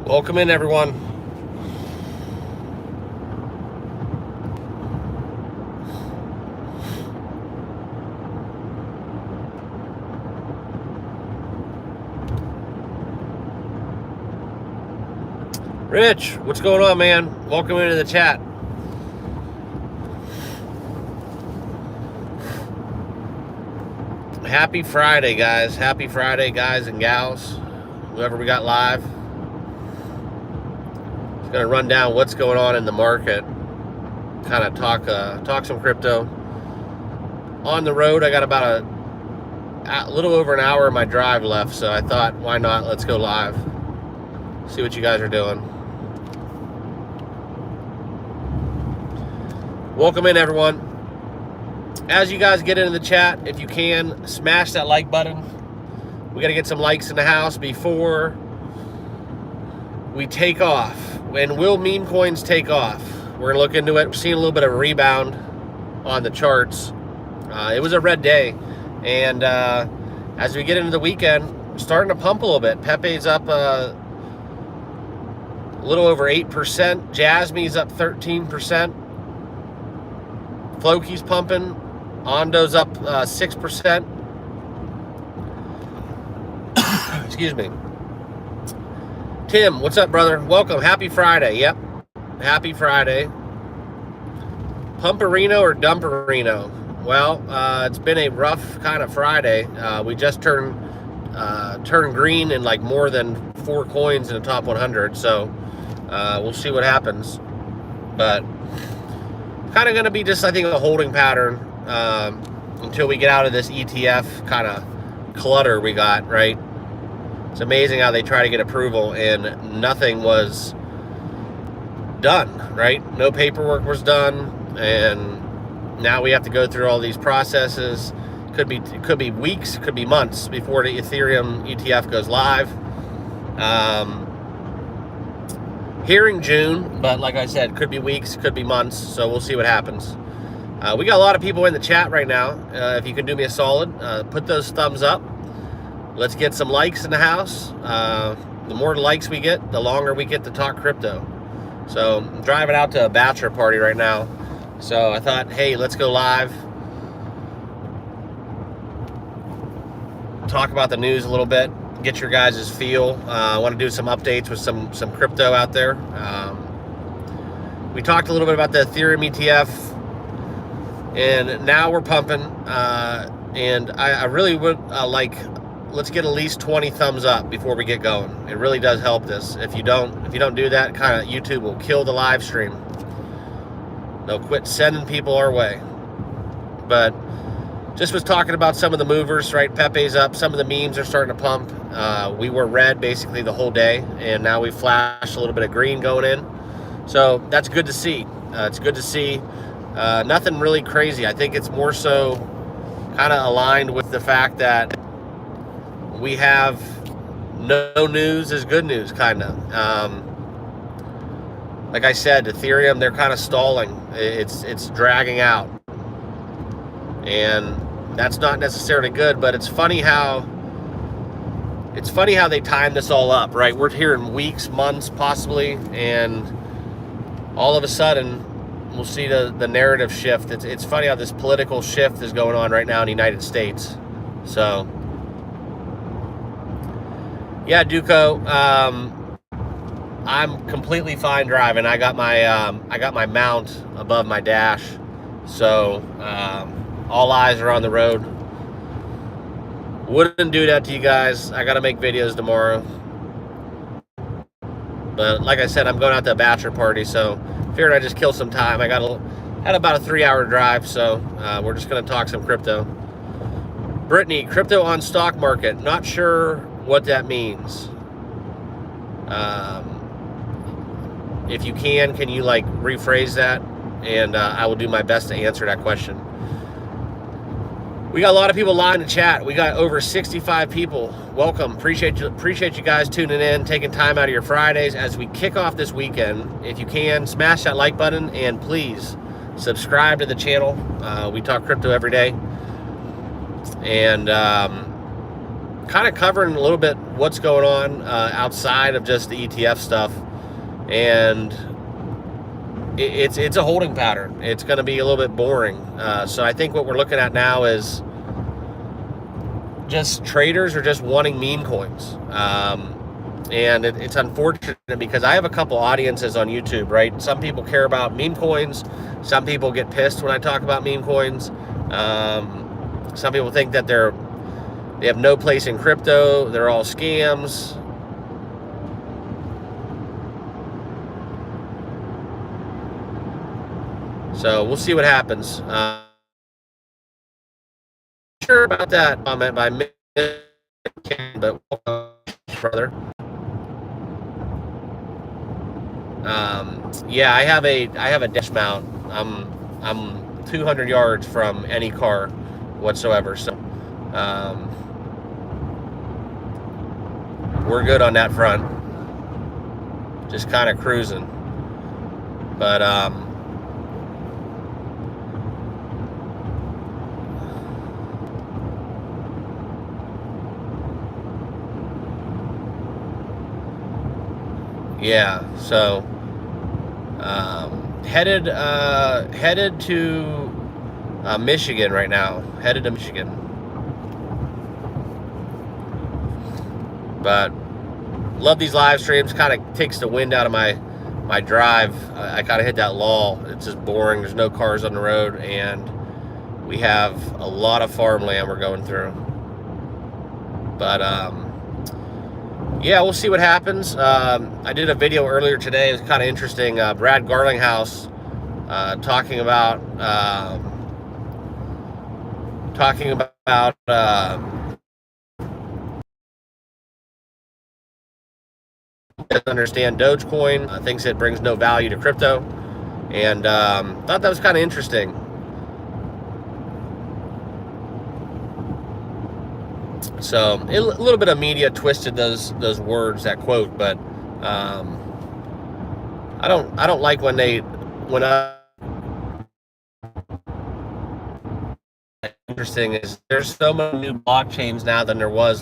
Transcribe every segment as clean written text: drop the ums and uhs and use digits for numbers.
Welcome in, everyone. Rich, what's going on, man? Welcome into the chat. Happy Friday, guys. Happy Friday, guys and gals. Whoever we got live. Just gonna run down what's going on in the market. Kind of talk some crypto. On the road, I got about a little over an hour of my drive left, so I thought, why not? Let's go live. See what you guys are doing. Welcome in, everyone. As you guys get into the chat, if you can, smash that like button. We got to get some likes in the house before we take off. When will meme coins take off? We're going to look into it. We're seeing a little bit of a rebound on the charts. It was a red day. And as we get into the weekend, we're starting to pump a little bit. Pepe's up a little over 8%. Jasmy's up 13%. Floki's pumping. Ondo's up 6%. Excuse me. Tim, what's up, brother? Welcome. Happy Friday. Yep. Happy Friday. Pumperino or Dumperino? Well, it's been a rough kind of Friday. We just turned green in like more than 4 coins in the top 100. So we'll see what happens. But kind of going to be just, I think, a holding pattern until we get out of this ETF kind of clutter we got, right? It's amazing how they try to get approval and nothing was done, right? No paperwork was done, and now we have to go through all these processes. Could be weeks, could be months before the Ethereum ETF goes live. Hearing June, but like I said, could be weeks, could be months, so we'll see what happens. We got a lot of people in the chat right now. If you can do me a solid, put those thumbs up. Let's get some likes in the house. The more likes we get, the longer we get to talk crypto. So I'm driving out to a bachelor party right now. So I thought, hey, let's go live. Talk about the news a little bit. Get your guys' feel. I want to do some updates with some crypto out there. We talked a little bit about the Ethereum ETF. And now we're pumping. And I really would let's get at least 20 thumbs up before we get going. It really does help this. If you don't do that, kind of YouTube will kill the live stream. They'll quit sending people our way. But just was talking about some of the movers, right? Pepe's up. Some of the memes are starting to pump. We were red basically the whole day, and now we flashed a little bit of green going in. So that's good to see. It's good to see. Nothing really crazy. I think it's more so kind of aligned with the fact that we have no news is good news, kind of. Like I said, Ethereum, they're kind of stalling. It's dragging out. And that's not necessarily good, but it's funny how they time this all up, right? We're here in weeks, months, possibly, and all of a sudden we'll see the narrative shift. It's funny how this political shift is going on right now in the United States. So yeah, Duco, I'm completely fine driving. I got my mount above my dash, so all eyes are on the road. Wouldn't do that to you guys. I gotta make videos tomorrow. But like I said, I'm going out to a bachelor party, so figured I'd just kill some time. I had about a 3-hour drive, so we're just gonna talk some crypto. Brittany, crypto on stock market. Not sure what that means. If you can you like rephrase that? And I will do my best to answer that question. We got a lot of people live in the chat. We got over 65 people. Welcome. Appreciate you guys tuning in, taking time out of your Fridays as we kick off this weekend. If you can, smash that like button and please subscribe to the channel. We talk crypto every day. And kind of covering a little bit what's going on outside of just the ETF stuff, and it's a holding pattern. It's going to be a little bit boring. So I think what we're looking at now is just traders are just wanting meme coins. And it's unfortunate because I have a couple audiences on YouTube, right? Some people care about meme coins. Some people get pissed when I talk about meme coins. Some people think that they have no place in crypto. They're all scams. So we'll see what happens. Sure about that comment by me, but brother. Yeah, I have a dash mount. I'm 200 yards from any car whatsoever, so we're good on that front. Just kind of cruising, but yeah, so headed to Michigan right now. Headed to Michigan, but love these live streams. Kind of takes the wind out of my drive. I kind of hit that lull. It's just boring. There's no cars on the road, and we have a lot of farmland we're going through. But yeah, we'll see what happens. I did a video earlier today. It was kind of interesting. Brad Garlinghouse talking about doesn't understand Dogecoin. Thinks it brings no value to crypto, and thought that was kind of interesting. So a little bit of media twisted those words, that quote, but I don't like when interesting is there's so many new blockchains now than there was.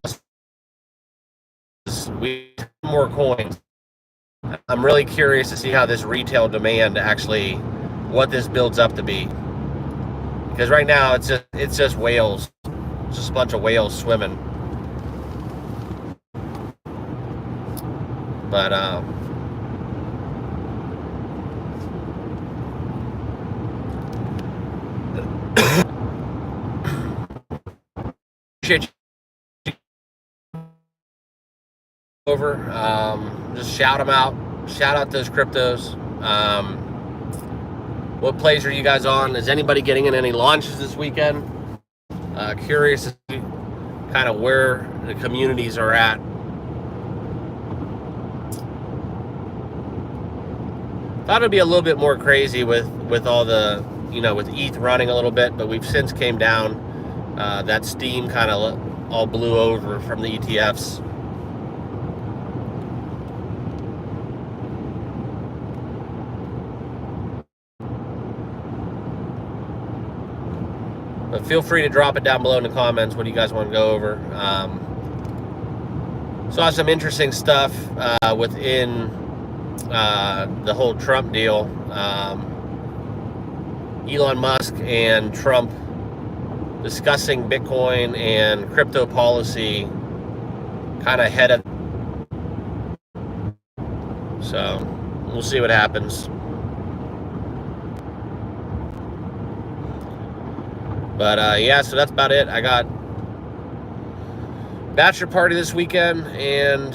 We have more coins. I'm really curious to see how this retail demand actually, what this builds up to be, because right now it's just whales. It's just a bunch of whales swimming. But appreciate you over. Just shout them out. Shout out those cryptos. What plays are you guys on? Is anybody getting in any launches this weekend? Curious to see kind of where the communities are at. Thought it'd be a little bit more crazy with all the, with ETH running a little bit, but we've since came down. That steam kind of all blew over from the ETFs. But feel free to drop it down below in the comments. What do you guys want to go over? Saw some interesting stuff within the whole Trump deal. Elon Musk and Trump discussing Bitcoin and crypto policy kind of head of. So we'll see what happens. But yeah, so that's about it. I got bachelor party this weekend, and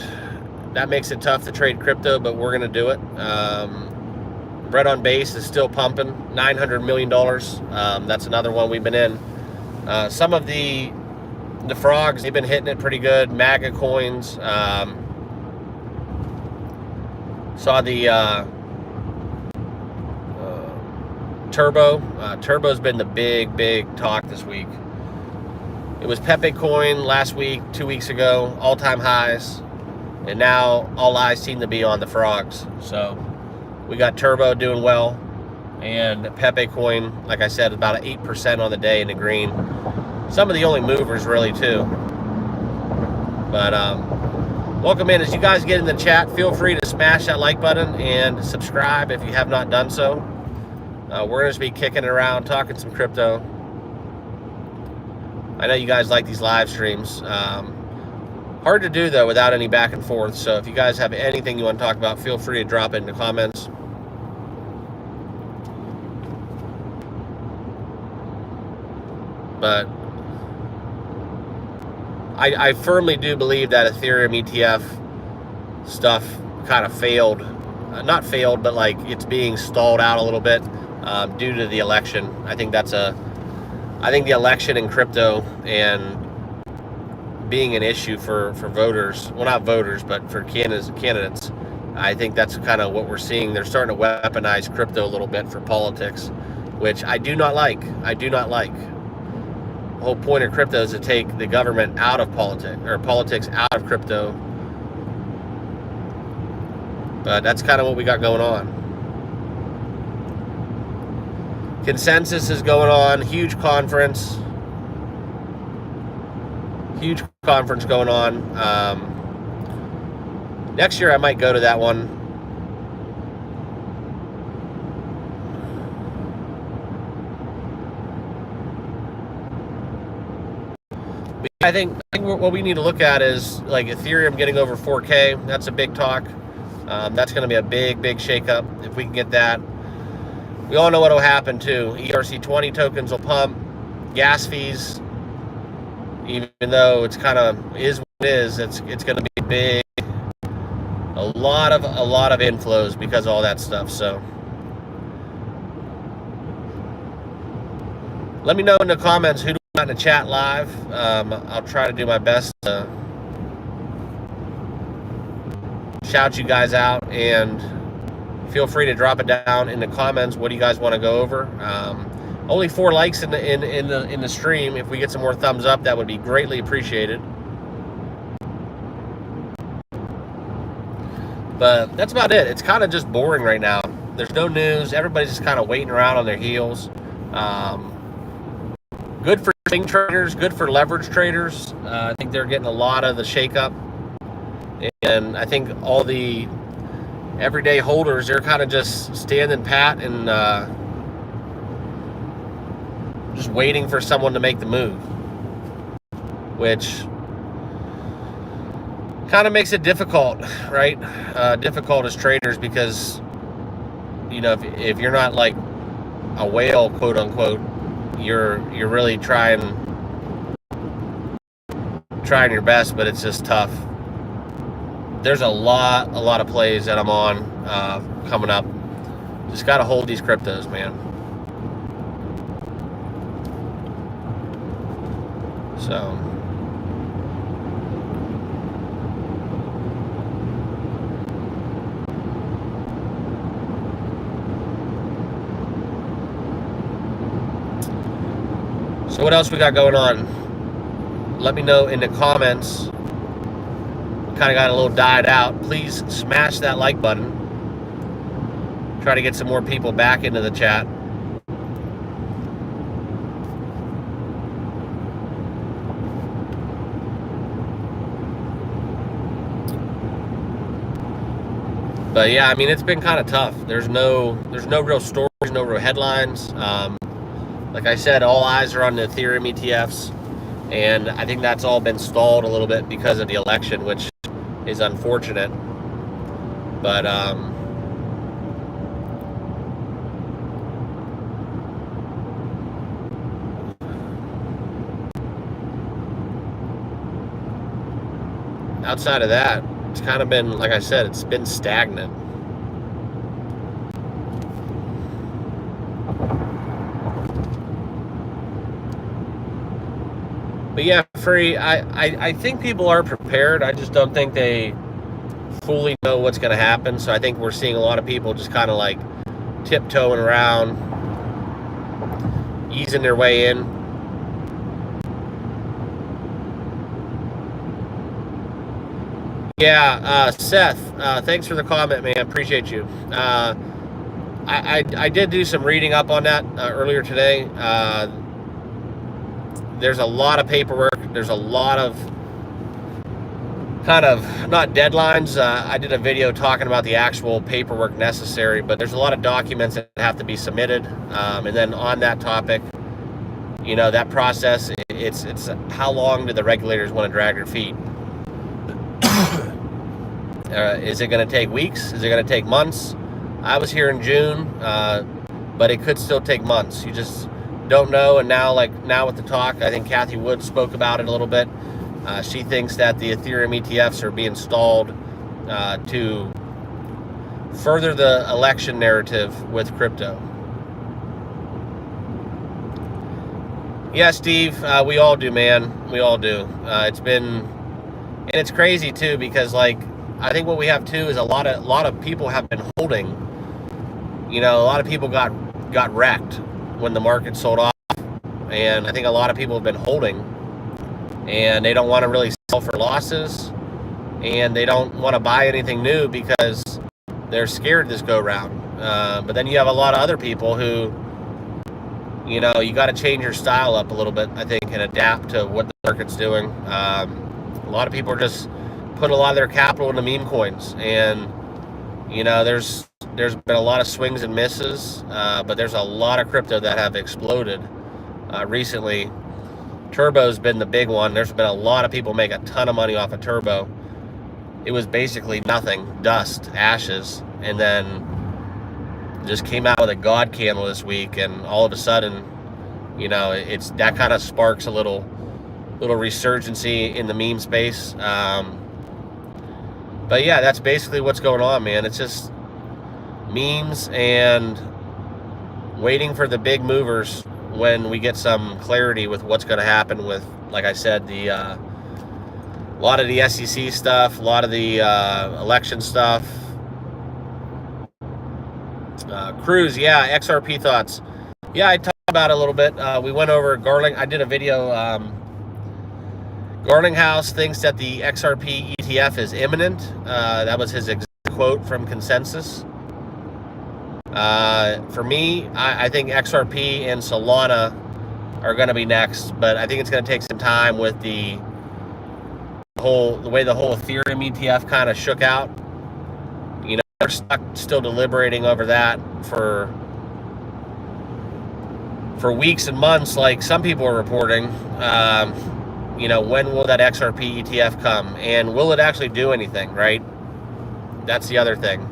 that makes it tough to trade crypto, but we're going to do it. Bread on Base is still pumping, $900 million. That's another one we've been in. Some of the frogs, they've been hitting it pretty good. MAGA coins. Saw the Turbo. Turbo's been the big talk this week. It was Memecoin last week, 2 weeks ago, all-time highs. And now all eyes seem to be on the frogs. So we got Turbo doing well, and Memecoin, like I said, about 8% on the day in the green. Some of the only movers really too. But welcome in. As you guys get in the chat, feel free to smash that like button and subscribe if you have not done so. We're going to be kicking it around, talking some crypto. I know you guys like these live streams. Hard to do, though, without any back and forth. So if you guys have anything you want to talk about, feel free to drop it in the comments. But I firmly do believe that Ethereum ETF stuff kind of failed. Not failed, but like it's being stalled out a little bit due to the election. I think the election in crypto and being an issue for voters, well, not voters, but for candidates, I think that's kind of what we're seeing. They're starting to weaponize crypto a little bit for politics, which I do not like. I do not like. The whole point of crypto is to take the government out of politics, or politics out of crypto. But that's kind of what we got going on. Consensus is going on. Huge conference going on. Next year I might go to that one. But I think what we need to look at is like Ethereum getting over 4K. That's a big talk. That's going to be a big shakeup if we can get that. We all know what will happen too. ERC20 tokens will pump. Gas fees, even though it's kind of is what it is, it's going to be big. A lot of inflows because of all that stuff. So let me know in the comments who do we got in the chat live. I'll try to do my best to shout you guys out, and feel free to drop it down in the comments. What do you guys want to go over? Only 4 likes in the stream. If we get some more thumbs up, that would be greatly appreciated. But that's about it. It's kind of just boring right now. There's no news. Everybody's just kind of waiting around on their heels. Good for swing traders. Good for leverage traders. I think they're getting a lot of the shakeup. And I think all the everyday holders, they're kind of just standing pat and just waiting for someone to make the move, which kind of makes it difficult, right? Difficult as traders because, you know, if you're not like a whale, quote unquote, you're really trying your best, but it's just tough. There's a lot of plays that I'm on coming up. Just got to hold these cryptos, man. So what else we got going on? Let me know in the comments. Kind of got a little died out. Please smash that like button. Try to get some more people back into the chat. But yeah, I mean, it's been kind of tough. There's no real stories, no real headlines. Like I said, all eyes are on the Ethereum ETFs, and I think that's all been stalled a little bit because of the election, which is unfortunate. But outside of that, it's kind of been, like I said, it's been stagnant. But yeah, I think people are prepared. I just don't think they fully know what's going to happen. So I think we're seeing a lot of people just kind of like tiptoeing around, easing their way in. Yeah, Seth, thanks for the comment, man. Appreciate you. I did do some reading up on that earlier today. There's a lot of paperwork. There's a lot of kind of, not deadlines. I did a video talking about the actual paperwork necessary, but there's a lot of documents that have to be submitted. And then on that topic, you know, that process, it's how long do the regulators want to drag their feet? Is it going to take weeks? Is it going to take months? I was here in June, but it could still take months. You just don't know. And now, now with the talk, I think Kathy Wood spoke about it a little bit. She thinks that the Ethereum ETFs are being stalled to further the election narrative with crypto. Yeah, Steve, we all do, man. We all do. It's been, and it's crazy too, because like, I think what we have too is a lot of people have been holding. You know, a lot of people got wrecked when the market sold off, and I think a lot of people have been holding, and they don't want to really sell for losses, and they don't want to buy anything new because they're scared this go round. But then you have a lot of other people who, you know, you got to change your style up a little bit, I think, and adapt to what the market's doing. A lot of people are just putting a lot of their capital into meme coins, and you know, there's been a lot of swings and misses, but there's a lot of crypto that have exploded recently. Turbo's been the big one. There's been a lot of people make a ton of money off of Turbo. It was basically nothing, dust, ashes, and then just came out with a god candle this week, and all of a sudden, you know, it's that kind of sparks a little resurgency in the meme space. But yeah, that's basically what's going on, man. It's just memes and waiting for the big movers when we get some clarity with what's going to happen with, like I said, a lot of the SEC stuff, a lot of the election stuff. Cruise, yeah, XRP thoughts. Yeah, I talked about it a little bit. We went over Garling. I did a video. Garlinghouse thinks that the XRP ETF is imminent. That was his exact quote from Consensus. For me, I think XRP and Solana are going to be next, but I think it's going to take some time with the way the whole Ethereum ETF kind of shook out. You know, they're still deliberating over that for weeks and months, like some people are reporting. You know, when will that XRP ETF come, and will it actually do anything, right? That's the other thing.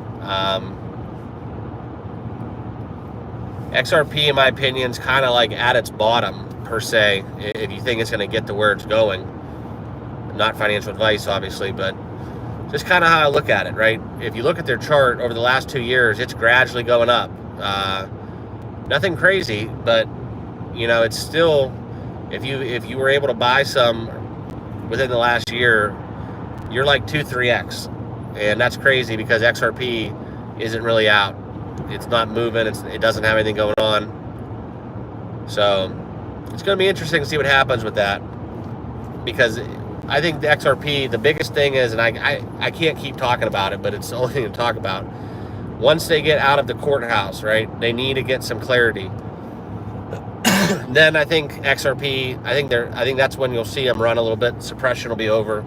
XRP, in my opinion, is kind of like at its bottom, per se, if you think it's going to get to where it's going. Not financial advice, obviously, but just kind of how I look at it, right? If you look at their chart over the last 2 years, it's gradually going up. Nothing crazy, but, you know, it's still... If you were able to buy some within the last year, you're like 2-3x, and that's crazy because XRP isn't really out. It's not moving. It doesn't have anything going on. So it's going to be interesting to see what happens with that, because I think the XRP, the biggest thing is, and I can't keep talking about it, but it's the only thing to talk about. Once they get out of the courthouse, right? They need to get some clarity. Then I think XRP, I think that's when you'll see them run a little bit. Suppression will be over.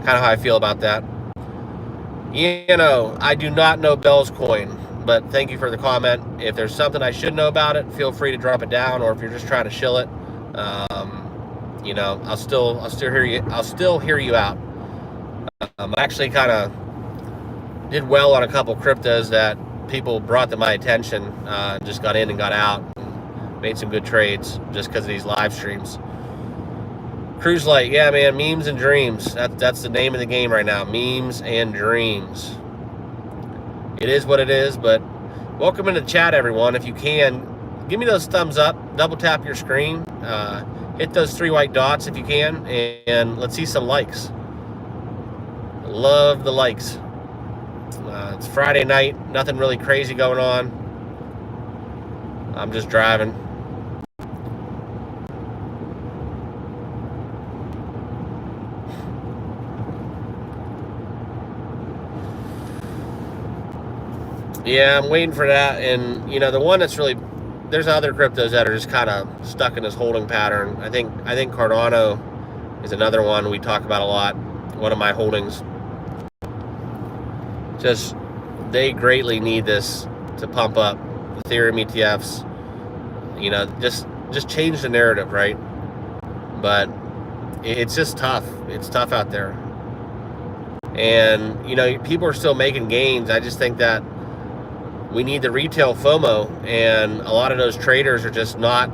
Kind of how I feel about that. You know, I do not know Bell's coin, but thank you for the comment. If there's something I should know about it, feel free to drop it down, or if you're just trying to shill it, you know, I'll still hear you out. I actually kind of did well on a couple cryptos that people brought to my attention, just got in and got out, and made some good trades just because of these live streams. Cruise Light, yeah, man, memes and dreams. That's the name of the game right now, memes and dreams. It is what it is, but welcome into the chat, everyone. If you can, give me those thumbs up, double tap your screen, hit those 3 white dots if you can, and let's see some likes. Love the likes. It's Friday night, nothing really crazy going on. I'm just driving. Yeah, I'm waiting for that. And, you know, the one that's really, there's other cryptos that are just kind of stuck in this holding pattern. I think Cardano is another one we talk about a lot. One of my holdings. Just, they greatly need this to pump up Ethereum ETFs. You know, just change the narrative, right? But it's just tough. It's tough out there. And, you know, people are still making gains. I just think that we need the retail FOMO, and a lot of those traders are just not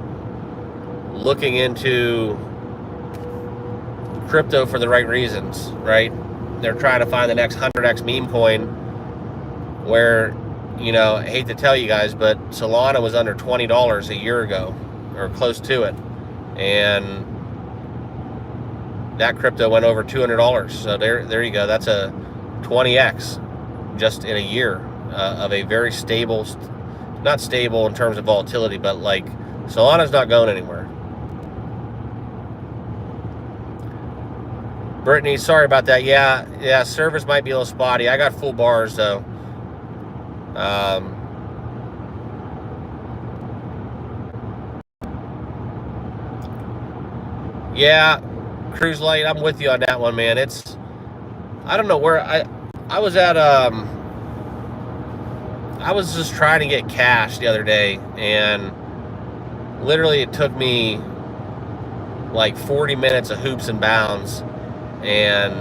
looking into crypto for the right reasons, right? They're trying to find the next 100x meme coin, where, you know, I hate to tell you guys, but Solana was under $20 a year ago, or close to it. And that crypto went over $200. So there you go. That's a 20x just in a year of a very stable, not stable in terms of volatility, but like Solana's not going anywhere. Brittany, sorry about that. Yeah, service might be a little spotty. I got full bars though. Yeah, Cruise Light, I'm with you on that one, man. It's, I don't know where I was at. I was just trying to get cash the other day, and literally it took me like 40 minutes of hoops and bounds, and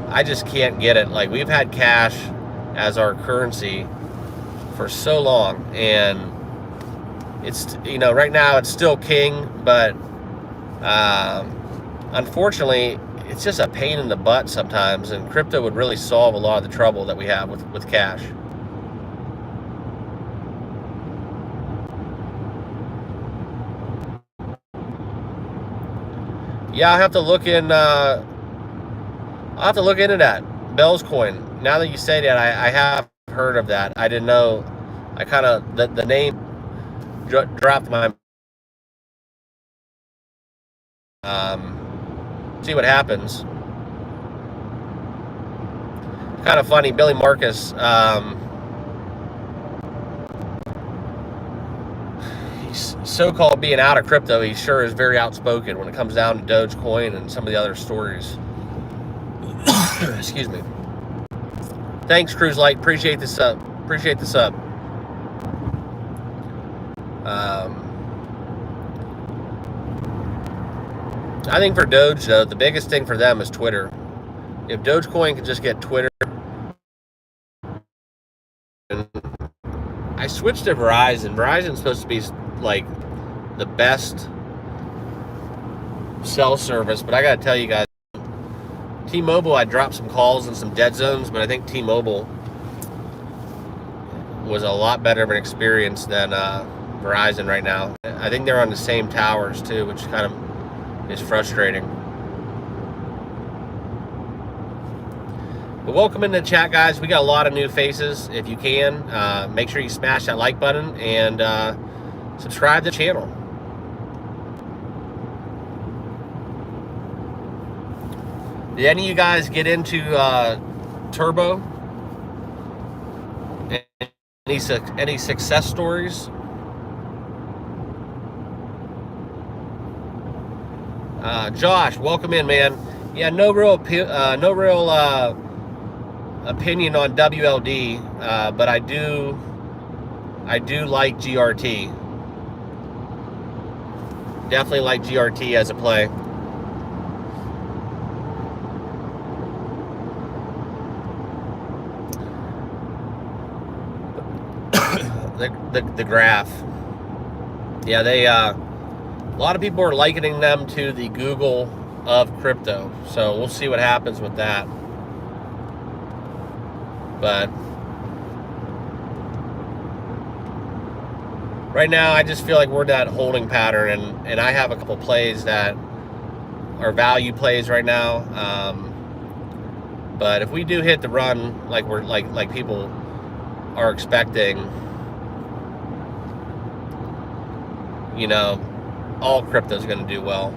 I just can't get it. Like, we've had cash as our currency for so long, and it's, you know, right now it's still king, but unfortunately it's just a pain in the butt sometimes, and crypto would really solve a lot of the trouble that we have with cash. Yeah, I'll have to look in. I'll have to look into that Bell's coin. Now that you say that, I have heard of that. I didn't know. I kind of the name dropped my. See what happens. Kind of funny, Billy Marcus. He's so-called being out of crypto. He sure is very outspoken when it comes down to Dogecoin and some of the other stories. Excuse me. Thanks, Cruise Light. Appreciate the sub. Appreciate the sub. I think for Doge, though, the biggest thing for them is Twitter. If Dogecoin could just get Twitter. I switched to Verizon. Verizon's supposed to be like the best cell service, but I gotta tell you guys, T-Mobile, I dropped some calls in some dead zones, but I think T-Mobile was a lot better of an experience than Verizon right now. I think they're on the same towers too, which kind of is frustrating. But welcome in the chat, guys. We got a lot of new faces. If you can, make sure you smash that like button and subscribe to the channel. Did any of you guys get into Turbo? Any success stories? Josh, welcome in, man. Yeah, no real opinion on WLD, but I do like GRT. Definitely like GRT as a play. the graph. Yeah, they a lot of people are likening them to the Google of crypto, so we'll see what happens with that. But right now, I just feel like we're in that holding pattern, and I have a couple plays that are value plays right now. But if we do hit the run like we're like people are expecting, you know, all crypto is going to do well.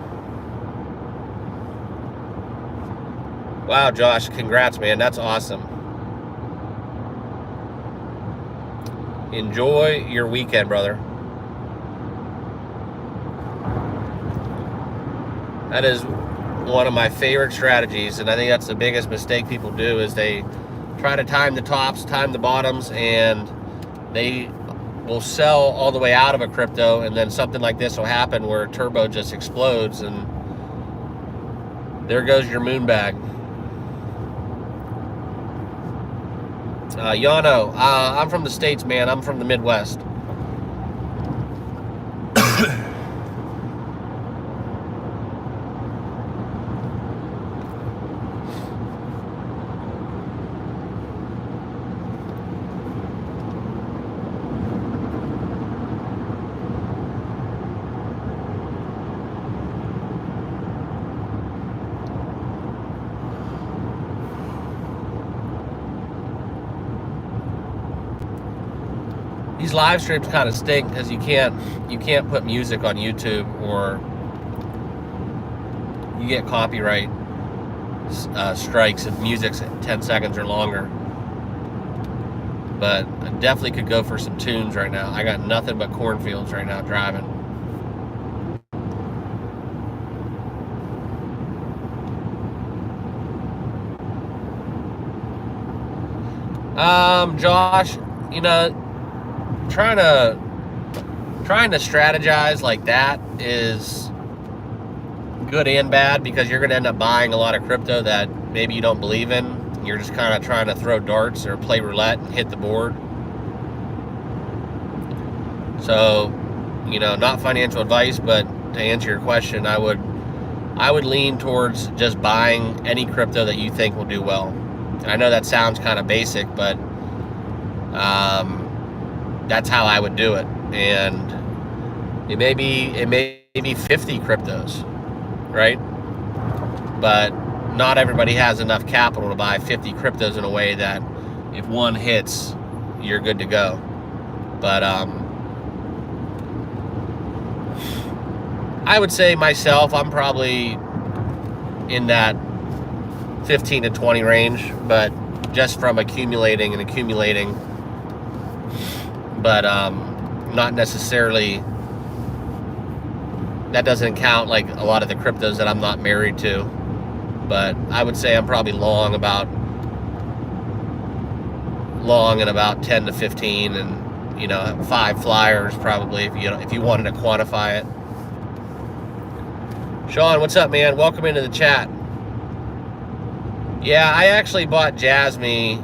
Wow, Josh, congrats, man. That's awesome. Enjoy your weekend, brother. That is one of my favorite strategies, and I think that's the biggest mistake people do is they try to time the tops, time the bottoms, and they will sell all the way out of a crypto, and then something like this will happen where turbo just explodes, and there goes your moon bag. Yano, I'm from the States, man. I'm from the Midwest. These live streams kind of stink because you can't put music on YouTube, or you get copyright strikes if music's 10 seconds or longer. But I definitely could go for some tunes right now. I got nothing but cornfields right now driving. Josh, you know, trying to strategize like that is good and bad, because you're going to end up buying a lot of crypto that maybe you don't believe in. You're just kind of trying to throw darts or play roulette and hit the board. So, you know, not financial advice, but to answer your question, I would lean towards just buying any crypto that you think will do well. And I know that sounds kind of basic, but that's how I would do it. And it may be 50 cryptos, right? But not everybody has enough capital to buy 50 cryptos in a way that if one hits, you're good to go. But I would say myself, I'm probably in that 15 to 20 range, but just from accumulating, but not necessarily, that doesn't count like a lot of the cryptos that I'm not married to. But I would say I'm probably long in about 10 to 15, and you know, 5 flyers probably, if you wanted to quantify it. Sean, what's up, man? Welcome into the chat. Yeah, I actually bought Jasmy,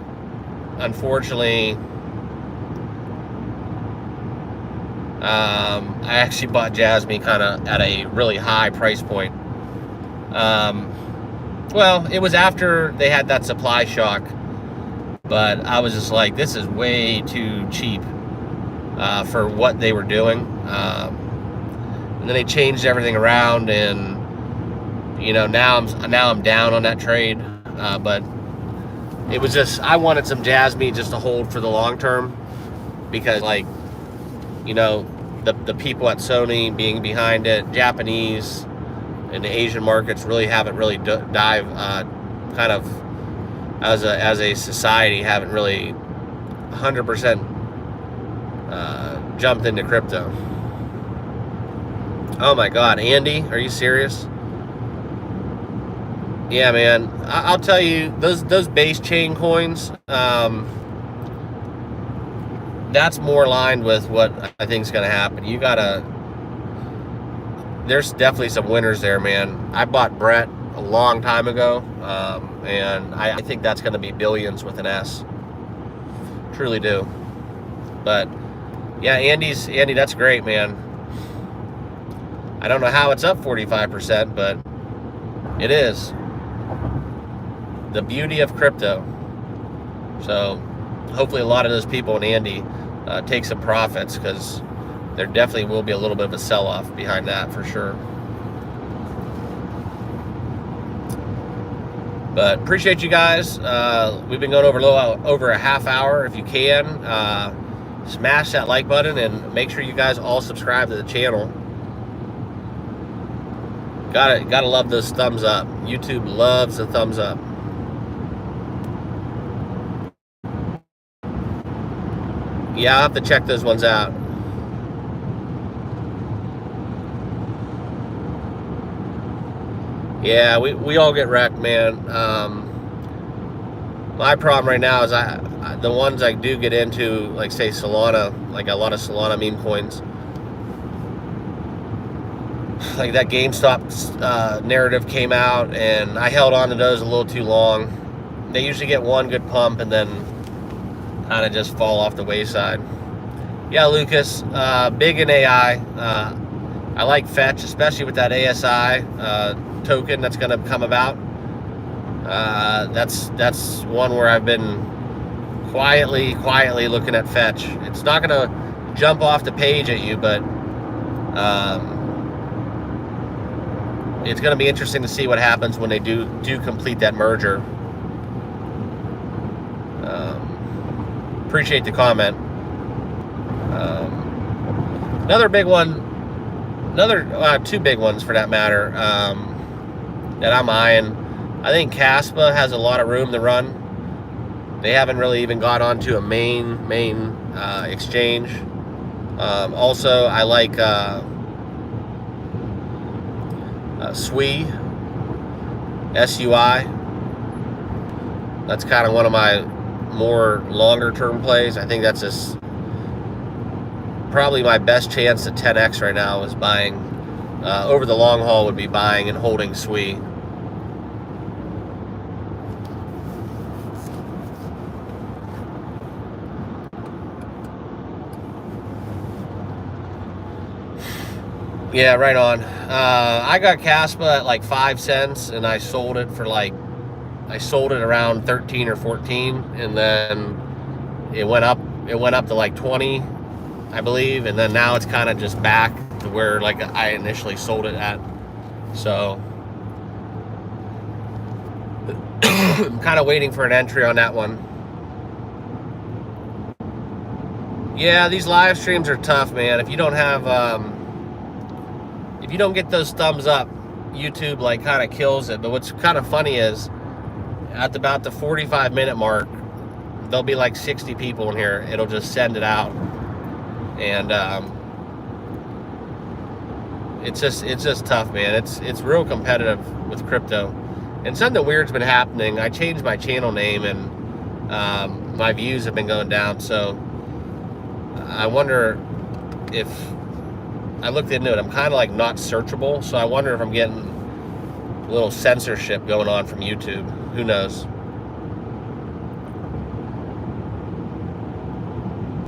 unfortunately. I actually bought Jasmy kind of at a really high price point. Well, it was after they had that supply shock, but I was just like, this is way too cheap for what they were doing. And then they changed everything around, and you know, now I'm down on that trade. But it was just, I wanted some Jasmy just to hold for the long term, because, like, you know, the people at Sony being behind it, Japanese and the Asian markets haven't really dive kind of as a society, haven't really 100% jumped into crypto. Oh my God, Andy, are you serious? Yeah, man, I'll tell you, those base chain coins, that's more aligned with what I think is going to happen. There's definitely some winners there, man. I bought Brett a long time ago, and I think that's going to be billions with an S. Truly do. But yeah, Andy, that's great, man. I don't know how it's up 45%, but it is. The beauty of crypto. So hopefully a lot of those people in Andy take some profits, because there definitely will be a little bit of a sell-off behind that for sure. But appreciate you guys. We've been going over a half hour. If you can, smash that like button, and make sure you guys all subscribe to the channel. Gotta love those thumbs up. YouTube loves the thumbs up. Yeah, I'll have to check those ones out. Yeah, we all get wrecked, man. My problem right now is the ones I do get into, like say Solana, like a lot of Solana meme coins, like that GameStop narrative came out, and I held on to those a little too long. They usually get one good pump and then kind of just fall off the wayside. Yeah, Lucas, big in AI. I like Fetch, especially with that ASI token that's going to come about. That's one where I've been quietly looking at Fetch. It's not going to jump off the page at you, but it's going to be interesting to see what happens when they do complete that merger. Appreciate the comment. Another big one, two big ones for that matter, that I'm eyeing. I think Caspa has a lot of room to run. They haven't really even got onto a main exchange. Also, I like SUI, SUI. That's kind of one of my more longer term plays. I think that's probably my best chance at 10x right now is buying. Over the long haul would be buying and holding SUI. Yeah, right on. I got Caspa at like 5 cents, and I sold it around 13 or 14, and then it went up to like 20, I believe, and then now it's kind of just back to where like I initially sold it at. So I'm kind of waiting for an entry on that one. Yeah, these live streams are tough, man. If you don't have if you don't get those thumbs up, YouTube like kind of kills it. But what's kind of funny is at about the 45-minute mark, there'll be like 60 people in here. It'll just send it out, and it's just tough, man. It's real competitive with crypto, and something weird's been happening. I changed my channel name, and my views have been going down. So I wonder if I looked into it. I'm kind of like not searchable, so I wonder if I'm getting a little censorship going on from YouTube. Who knows?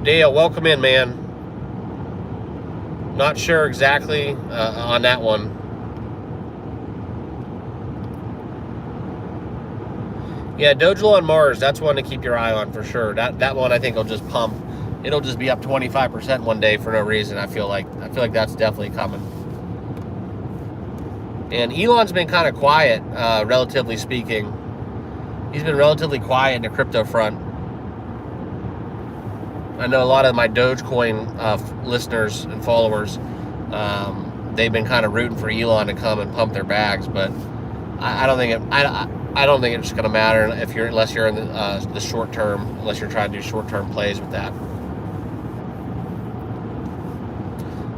Dale, welcome in, man. Not sure exactly on that one. Yeah, Dojo on Mars, that's one to keep your eye on for sure. That one I think will just pump. It'll just be up 25% one day for no reason. I feel like that's definitely coming. And Elon's been kind of quiet, relatively speaking. He's been relatively quiet in the crypto front. I know a lot of my Dogecoin listeners and followers, they've been kind of rooting for Elon to come and pump their bags, but I don't think it's going to matter unless you're in the short term, unless you're trying to do short term plays with that.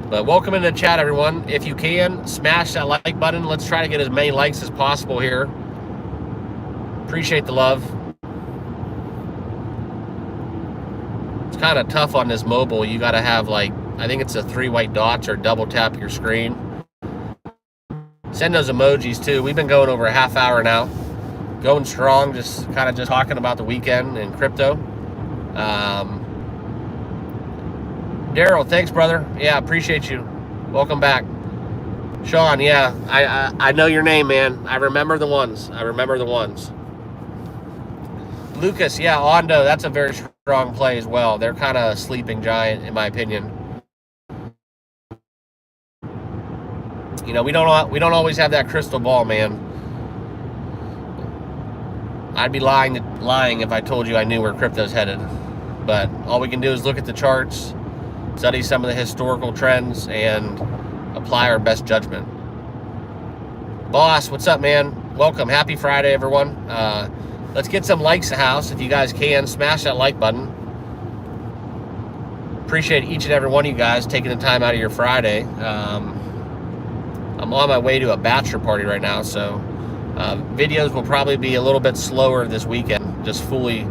But welcome into the chat, everyone. If you can, smash that like button. Let's try to get as many likes as possible here. Appreciate the love. It's kind of tough on this mobile. You got to have like, I think it's the 3 white dots or double tap your screen. Send those emojis too. We've been going over a half hour now. Going strong, just talking about the weekend and crypto. Daryl, thanks, brother. Yeah, appreciate you. Welcome back. Sean, yeah, I know your name, man. I remember the ones. Lucas, yeah, Ondo, that's a very strong play as well. They're kind of a sleeping giant, in my opinion. You know, we don't always have that crystal ball, man. I'd be lying if I told you I knew where crypto's headed. But all we can do is look at the charts, study some of the historical trends, and apply our best judgment. Boss, what's up, man? Welcome. Happy Friday, everyone. Let's get some likes in the house. If you guys can, smash that like button. Appreciate each and every one of you guys taking the time out of your Friday. I'm on my way to a bachelor party right now, so Videos will probably be a little bit slower this weekend. Just fully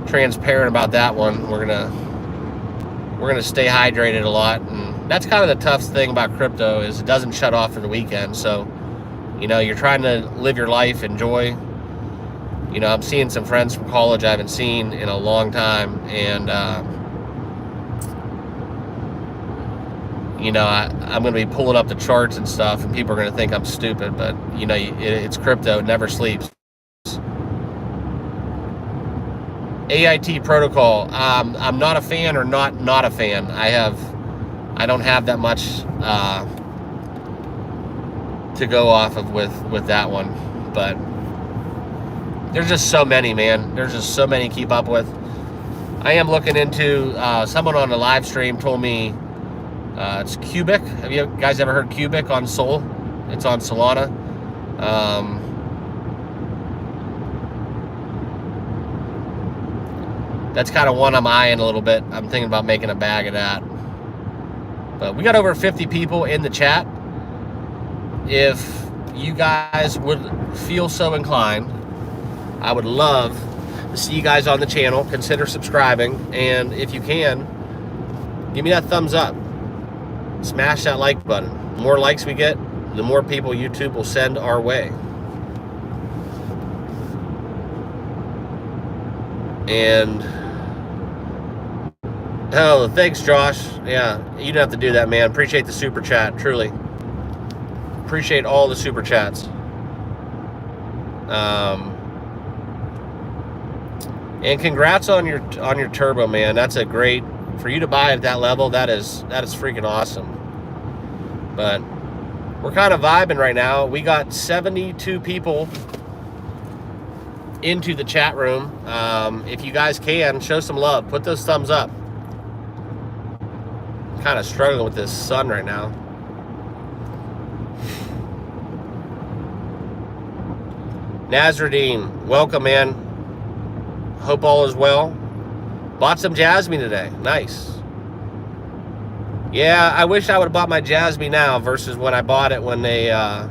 transparent about that one. We're gonna stay hydrated a lot, and that's kind of the tough thing about crypto is it doesn't shut off for the weekend. So, you're trying to live your life, enjoy. I'm seeing some friends from college I haven't seen in a long time, and I'm going to be pulling up the charts and stuff, and people are going to think I'm stupid, but it's crypto, it never sleeps. AIT protocol, I'm not a fan or not a fan. I don't have that much to go off of with that one, but there's just so many, man. There's just so many to keep up with. I am looking into, someone on the live stream told me it's Cubic. Have you guys ever heard Cubic on Sol? It's on Solana. That's kind of one I'm eyeing a little bit. I'm thinking about making a bag of that. But we got over 50 people in the chat. If you guys would feel so inclined, I would love to see you guys on the channel. Consider subscribing, and if you can, give me that thumbs up. Smash that like button. The more likes we get, the more people YouTube will send our way. And oh, thanks, Josh. Yeah, you didn't have to do that, man. Appreciate the super chat, truly. Appreciate all the super chats. And congrats on your turbo, man. That's a great, for you to buy at that level. That is freaking awesome. But we're kind of vibing right now. We got 72 people into the chat room. If you guys can, show some love. Put those thumbs up. I'm kind of struggling with this sun right now. Nazruddin, welcome, man. Hope all is well. Bought some Jasmine today. Nice. Yeah, I wish I would have bought my Jasmine now versus when I bought it when they, I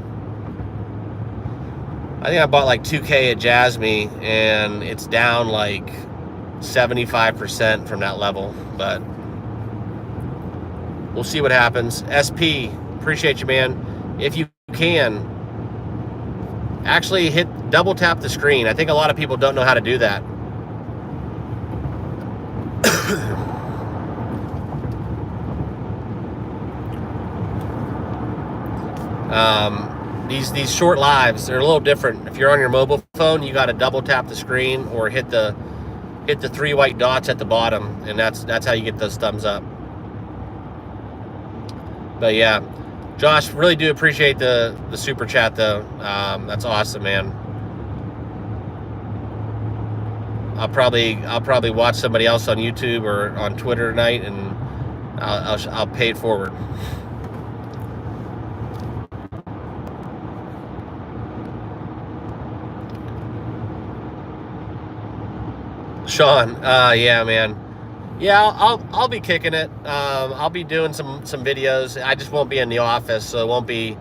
think I bought like 2K at Jasmine, and it's down like 75% from that level, but we'll see what happens. SP, appreciate you, man. If you can, actually double tap the screen. I think a lot of people don't know how to do that. These short lives, they're a little different. If you're on your mobile phone, you got to double tap the screen or hit the 3 white dots at the bottom, and that's how you get those thumbs up. But yeah, Josh, really do appreciate the super chat though. That's awesome, man. I'll probably watch somebody else on YouTube or on Twitter tonight, and I'll pay it forward. Sean, yeah, man. Yeah, I'll be kicking it. I'll be doing some videos. I just won't be in the office, so it won't be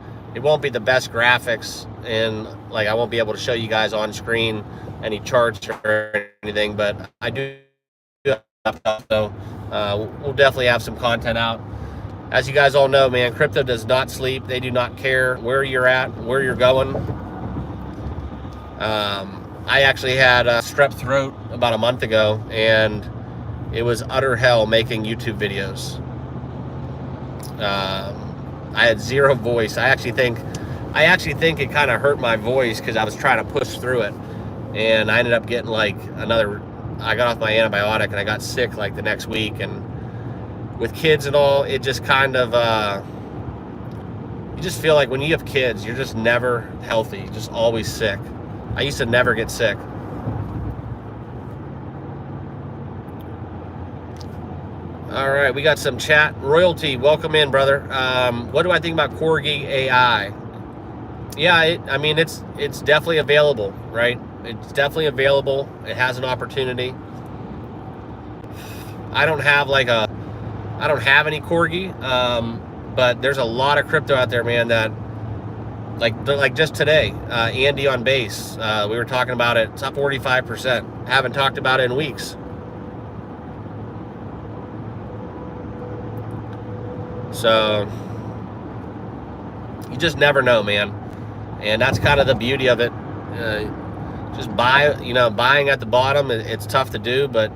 the best graphics, and like I won't be able to show you guys on screen any charts or anything. But I do have stuff, so we'll definitely have some content out. As you guys all know, man, crypto does not sleep. They do not care where you're at, where you're going. I actually had strep throat about a month ago, and it was utter hell making YouTube videos. I had zero voice. I actually think it kind of hurt my voice because I was trying to push through it, and I ended up getting like I got off my antibiotic and I got sick like the next week. And with kids and all, it just kind of you just feel like when you have kids, you're just never healthy, you're just always sick. I used to never get sick. All right, we got some chat. Royalty, welcome in, brother. What do I think about Corgi AI? Yeah, I mean, it's definitely available, right? It's definitely available. It has an opportunity. I don't have any Corgi, but there's a lot of crypto out there, man, that Like just today, Andy on base, we were talking about it. It's up 45%. Haven't talked about it in weeks. So you just never know, man. And that's kind of the beauty of it. Just buying at the bottom, it's tough to do, but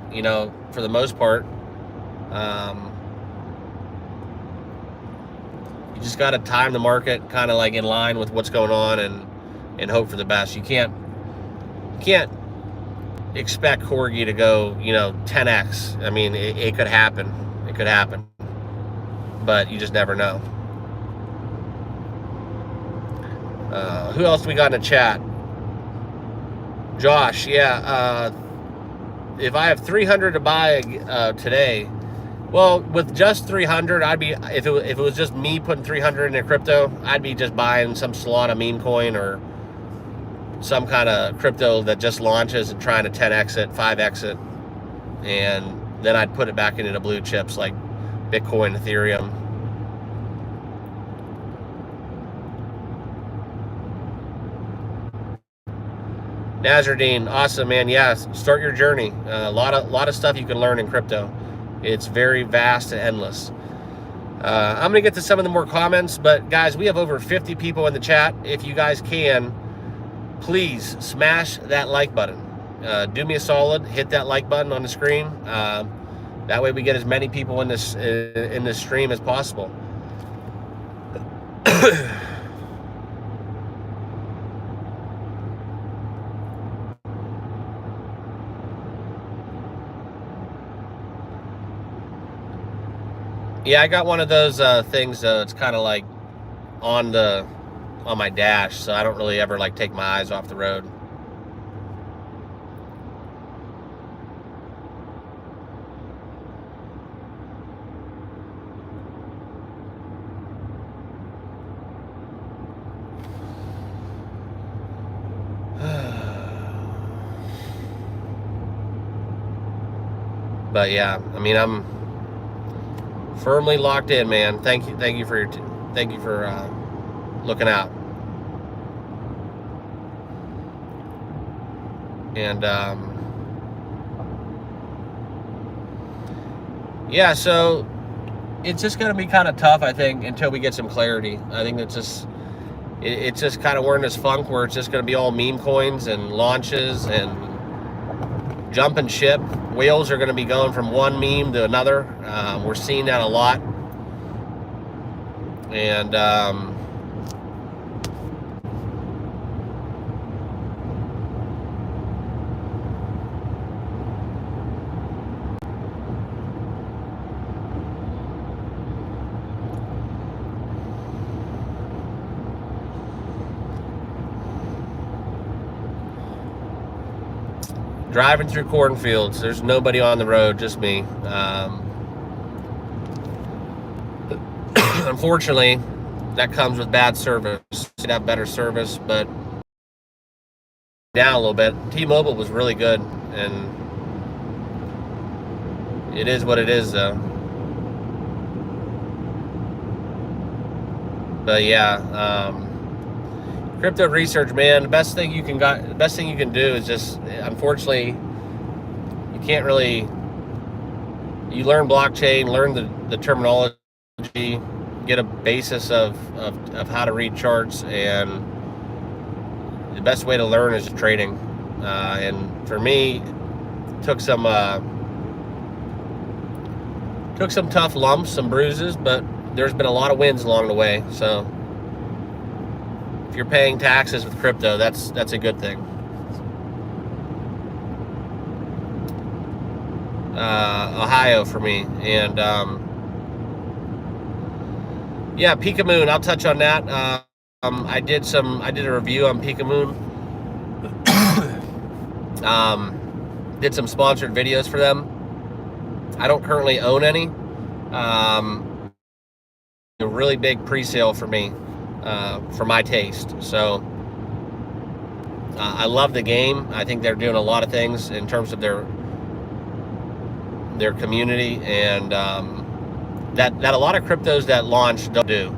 for the most part, you just got to time the market kind of like in line with what's going on and hope for the best. You can't expect Corgi to go 10x. I mean, it could happen. It could happen, but you just never know. Who else we got in the chat? Josh, yeah. If I have 300 to buy today, well, with just 300, I'd be if it was just me putting 300 in crypto, I'd be just buying some Solana Memecoin or some kind of crypto that just launches and trying to 10x it, 5x it, and then I'd put it back into the blue chips like Bitcoin, Ethereum. Nazardine, awesome, man. Yeah, start your journey. A lot of stuff you can learn in crypto. It's very vast and endless. I'm gonna get to some of the more comments, but guys, we have over 50 people in the chat. If you guys can, please smash that like button. Do me a solid, hit that like button on the screen. That way we get as many people in this stream as possible. Yeah, I got one of those things. It's kind of like on my dash, so I don't really ever like take my eyes off the road. But yeah, I mean, I'm firmly locked in, man. Thank you for looking out. And yeah, so it's just gonna be kind of tough, I think, until we get some clarity. I think it's just kind of we're in this funk where it's just gonna be all meme coins and launches and jump and ship. Whales are going to be going from one meme to another. We're seeing that a lot. And driving through cornfields. There's nobody on the road, just me. Unfortunately, that comes with bad service. Should have better service, but down a little bit. T-Mobile was really good, and it is what it is, though. But yeah, crypto research, man. The best thing you can do is just, unfortunately, you can't really. You learn blockchain, learn the terminology, get a basis of how to read charts, and the best way to learn is trading. And for me, took some tough lumps, some bruises, but there's been a lot of wins along the way. So if you're paying taxes with crypto, that's a good thing. Ohio for me, and yeah, Pikamoon. I'll touch on that. I did a review on Pikamoon. Did some sponsored videos for them. I don't currently own any. A really big pre-sale for me, for my taste. So I love the game. I think they're doing a lot of things in terms of their community, and that a lot of cryptos that launch don't do.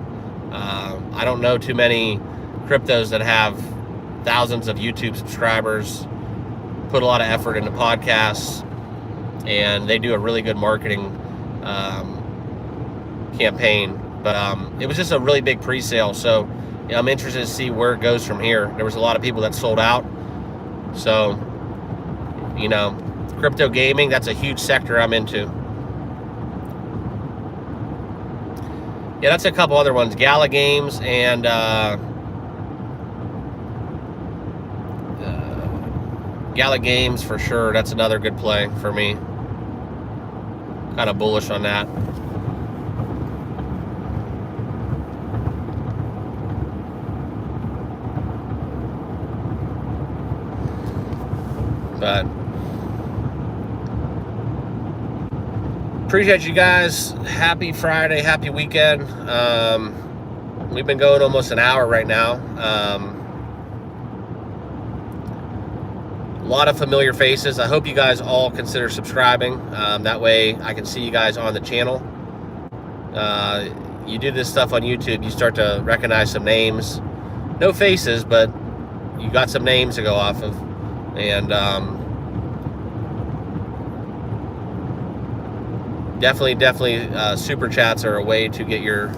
I don't know too many cryptos that have thousands of YouTube subscribers, put a lot of effort into podcasts, and they do a really good marketing campaign. But it was just a really big pre-sale, so I'm interested to see where it goes from here. There was a lot of people that sold out, so crypto gaming, that's a huge sector I'm into. Yeah, that's a couple other ones. Gala Games and Gala Games for sure. That's another good play for me. Kind of bullish on that. But appreciate you guys. Happy Friday, happy weekend. We've been going almost an hour right now. A lot of familiar faces. I hope you guys all consider subscribing. That way I can see you guys on the channel. You do this stuff on YouTube, you start to recognize some names. No faces, but you got some names to go off of. And definitely super chats are a way to get your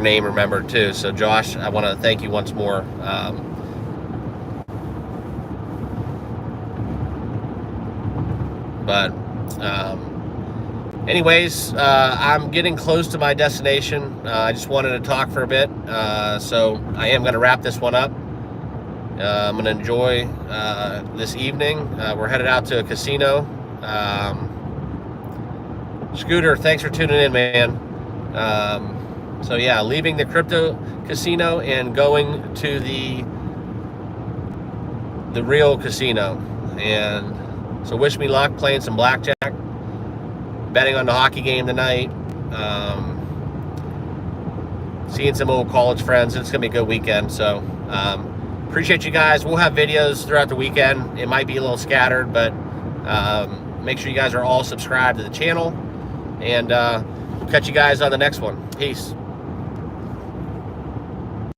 name remembered too. So Josh, I want to thank you once more. Anyways, I'm getting close to my destination. I just wanted to talk for a bit, so I am going to wrap this one up. I'm going to enjoy this evening. We're headed out to a casino. Scooter, thanks for tuning in, man. So yeah, leaving the crypto casino and going to the real casino. And so wish me luck playing some blackjack, betting on the hockey game tonight, seeing some old college friends. It's gonna be a good weekend. So appreciate you guys. We'll have videos throughout the weekend. It might be a little scattered, but make sure you guys are all subscribed to the channel, and we'll catch you guys on the next one. Peace.